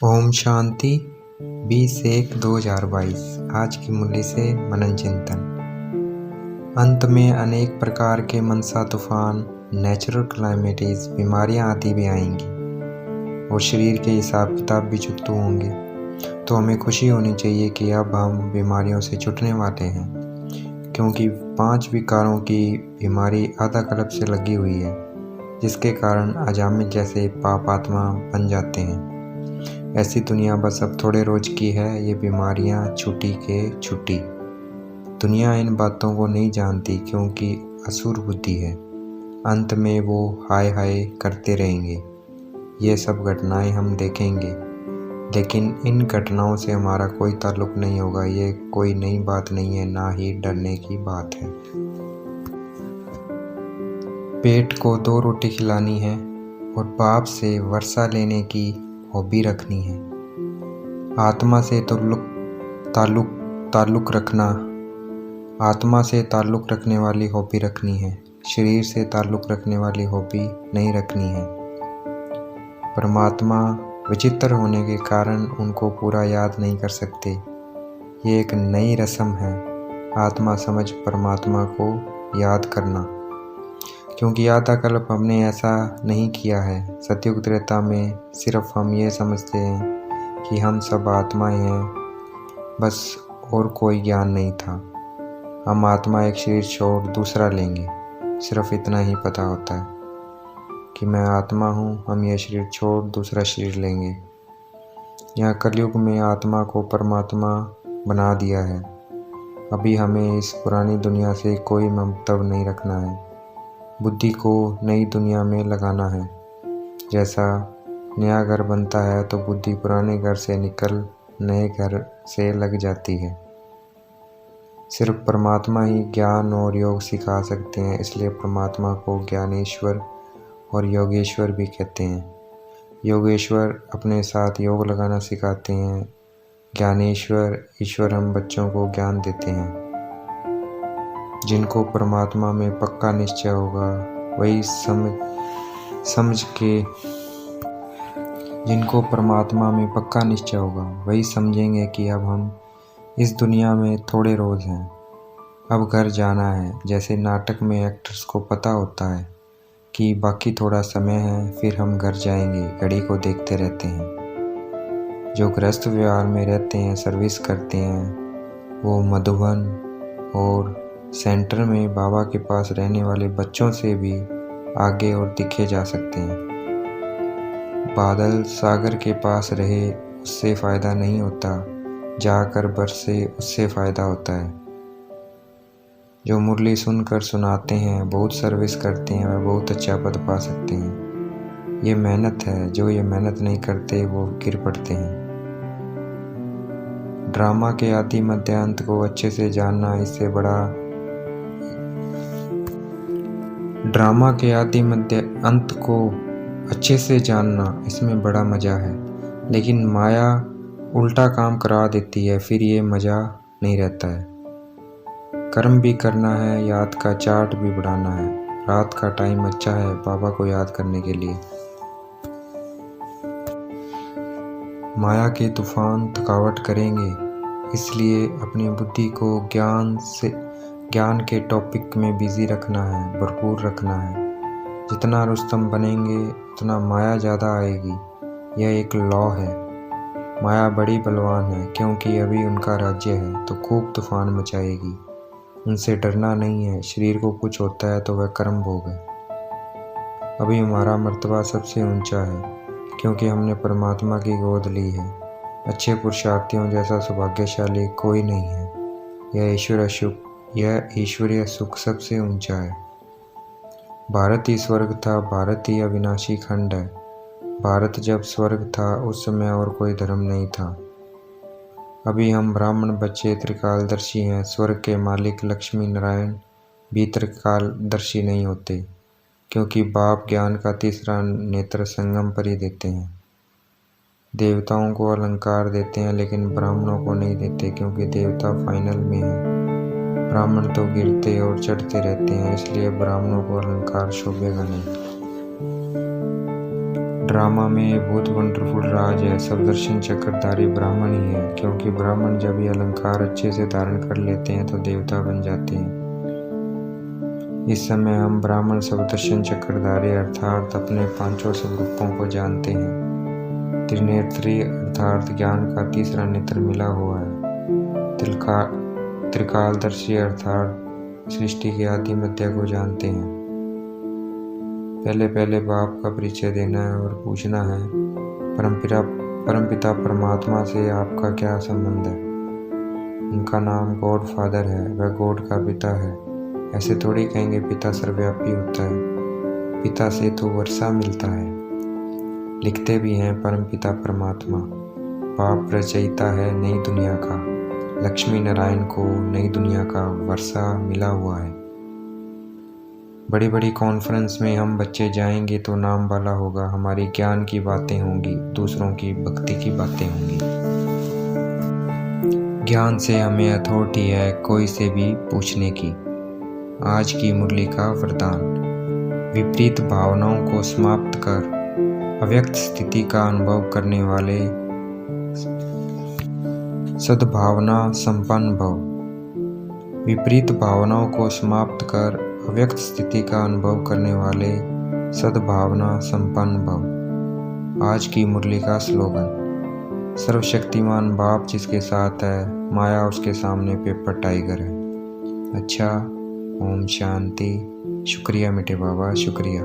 ओम शांति 20/1/2022। आज की मुरली से मनन चिंतन। अंत में अनेक प्रकार के मनसा तूफान, नेचुरल क्लाइमेटीज, बीमारियां आदि भी आएंगी और शरीर के हिसाब किताब भी चुकते होंगे। तो हमें खुशी होनी चाहिए कि अब हम बीमारियों से छूटने वाले हैं, क्योंकि 5 विकारों की बीमारी आधा कल्प से लगी हुई है, जिसके कारण अजामिल जैसे पाप आत्मा बन जाते हैं। ऐसी दुनिया बस अब थोड़े रोज की है, ये बीमारियां छुट्टी के छुट्टी। दुनिया इन बातों को नहीं जानती क्योंकि असुर बुद्धि है। अंत में वो हाय हाय करते रहेंगे। ये सब घटनाएं हम देखेंगे, लेकिन इन घटनाओं से हमारा कोई ताल्लुक नहीं होगा। ये कोई नई बात नहीं है, ना ही डरने की बात है। पेट को 2 रोटी खिलानी है और बाप से वर्षा लेने की हॉबी रखनी है। आत्मा से ताल्लुक रखने वाली हॉबी रखनी है। शरीर से ताल्लुक रखने वाली हॉबी नहीं रखनी है। परमात्मा विचित्र होने के कारण उनको पूरा याद नहीं कर सकते। ये एक नई रस्म है, आत्मा समझ परमात्मा को याद करना, क्योंकि आधा कल्प हमने ऐसा नहीं किया है। सतयुग त्रेता में सिर्फ हम ये समझते हैं कि हम सब आत्माएं हैं, बस और कोई ज्ञान नहीं था। हम आत्मा एक शरीर छोड़ दूसरा लेंगे, सिर्फ इतना ही पता होता है कि मैं आत्मा हूँ। हम ये शरीर छोड़ दूसरा शरीर लेंगे। यहाँ कलयुग में आत्मा को परमात्मा बना दिया है। अभी हमें इस पुरानी दुनिया से कोई मतलब नहीं रखना है। बुद्धि को नई दुनिया में लगाना है। जैसा नया घर बनता है तो बुद्धि पुराने घर से निकल नए घर से लग जाती है। सिर्फ परमात्मा ही ज्ञान और योग सिखा सकते हैं, इसलिए परमात्मा को ज्ञानेश्वर और योगेश्वर भी कहते हैं। योगेश्वर अपने साथ योग लगाना सिखाते हैं। ज्ञानेश्वर ईश्वर हम बच्चों को ज्ञान देते हैं। जिनको परमात्मा में पक्का निश्चय होगा वही समझेंगे कि अब हम इस दुनिया में थोड़े रोज हैं, अब घर जाना है। जैसे नाटक में एक्टर्स को पता होता है कि बाकी थोड़ा समय है, फिर हम घर जाएंगे, घड़ी को देखते रहते हैं। जो गृहस्थ व्यवहार में रहते हैं, सर्विस करते हैं, वो मधुबन और सेंटर में बाबा के पास रहने वाले बच्चों से भी आगे और दिखे जा सकते हैं। बादल सागर के पास रहे उससे फ़ायदा नहीं होता, जाकर बरसे उससे फ़ायदा होता है। जो मुरली सुनकर सुनाते हैं, बहुत सर्विस करते हैं, वह बहुत अच्छा पद पा सकते हैं। ये मेहनत है, जो ये मेहनत नहीं करते वो गिर पड़ते हैं। ड्रामा के आदि मध्य अंत को अच्छे से जानना, इसमें बड़ा मज़ा है। लेकिन माया उल्टा काम करा देती है, फिर ये मज़ा नहीं रहता है। कर्म भी करना है, याद का चार्ट भी बढ़ाना है। रात का टाइम अच्छा है बाबा को याद करने के लिए। माया के तूफान थकावट करेंगे, इसलिए अपनी बुद्धि को ज्ञान के टॉपिक में बिजी रखना है, भरपूर रखना है। जितना रुस्तम बनेंगे उतना माया ज़्यादा आएगी। यह एक लॉ है। माया बड़ी बलवान है, क्योंकि अभी उनका राज्य है तो खूब तूफान मचाएगी। उनसे डरना नहीं है। शरीर को कुछ होता है तो वह कर्म भोग है। अभी हमारा मर्तबा सबसे ऊंचा है, क्योंकि हमने परमात्मा की गोद ली है। अच्छे पुरुषार्थियों जैसा सौभाग्यशाली कोई नहीं है। यह ईश्वरीय सुख सबसे ऊंचा है। भारत ही स्वर्ग था, भारत ही अविनाशी खंड है। भारत जब स्वर्ग था उस समय और कोई धर्म नहीं था। अभी हम ब्राह्मण बच्चे त्रिकालदर्शी हैं। स्वर्ग के मालिक लक्ष्मी नारायण भी त्रिकालदर्शी नहीं होते, क्योंकि बाप ज्ञान का तीसरा नेत्र संगम पर ही देते हैं। देवताओं को अलंकार देते हैं, लेकिन ब्राह्मणों को नहीं देते, क्योंकि देवता फाइनल में है। ब्राह्मण तो गिरते और चढ़ते रहते हैं, इसलिए ब्राह्मणों को अलंकार शोभेगा नहीं। ड्रामा में बहुत वंडरफुल राज है। सब दर्शन चक्रधारी ब्राह्मण ही है, क्योंकि ब्राह्मण जब ये अलंकार अच्छे से धारण कर लेते हैं तो देवता बन जाते हैं। इस समय हम ब्राह्मण सबदर्शन चक्रधारी अर्थात अपने पांचों स्वरूपों को जानते हैं। त्रिनेत्री अर्थात ज्ञान का तीसरा नेत्र मिला हुआ है। त्रिकालदर्शी अर्थात सृष्टि के आदि मध्य को जानते हैं। पहले पहले बाप का परिचय देना है और पूछना है, परमपिता परमात्मा से आपका क्या संबंध है? उनका नाम गॉड फादर है, वह गॉड का पिता है। ऐसे थोड़ी कहेंगे पिता सर्वव्यापी होता है। पिता से तो वर्षा मिलता है। लिखते भी हैं परमपिता परमात्मा, बाप रचयिता है नई दुनिया का। लक्ष्मी नारायण को नई दुनिया का वर्षा मिला हुआ है। बड़ी बड़ी कॉन्फ्रेंस में हम बच्चे जाएंगे तो नाम वाला होगा, हमारी ज्ञान की बातें होंगी, दूसरों की भक्ति की बातें होंगी। ज्ञान से हमें अथॉरिटी है कोई से भी पूछने की। आज की मुरली का वरदान, विपरीत भावनाओं को समाप्त कर अव्यक्त स्थिति का अनुभव करने वाले सद्भावना संपन्न भव। विपरीत भावनाओं को समाप्त कर अव्यक्त स्थिति का अनुभव करने वाले सद्भावना संपन्न भव। आज की मुरली का स्लोगन, सर्वशक्तिमान बाप जिसके साथ है, माया उसके सामने पेपर टाइगर है। अच्छा, ओम शांति। शुक्रिया मीठे बाबा, शुक्रिया।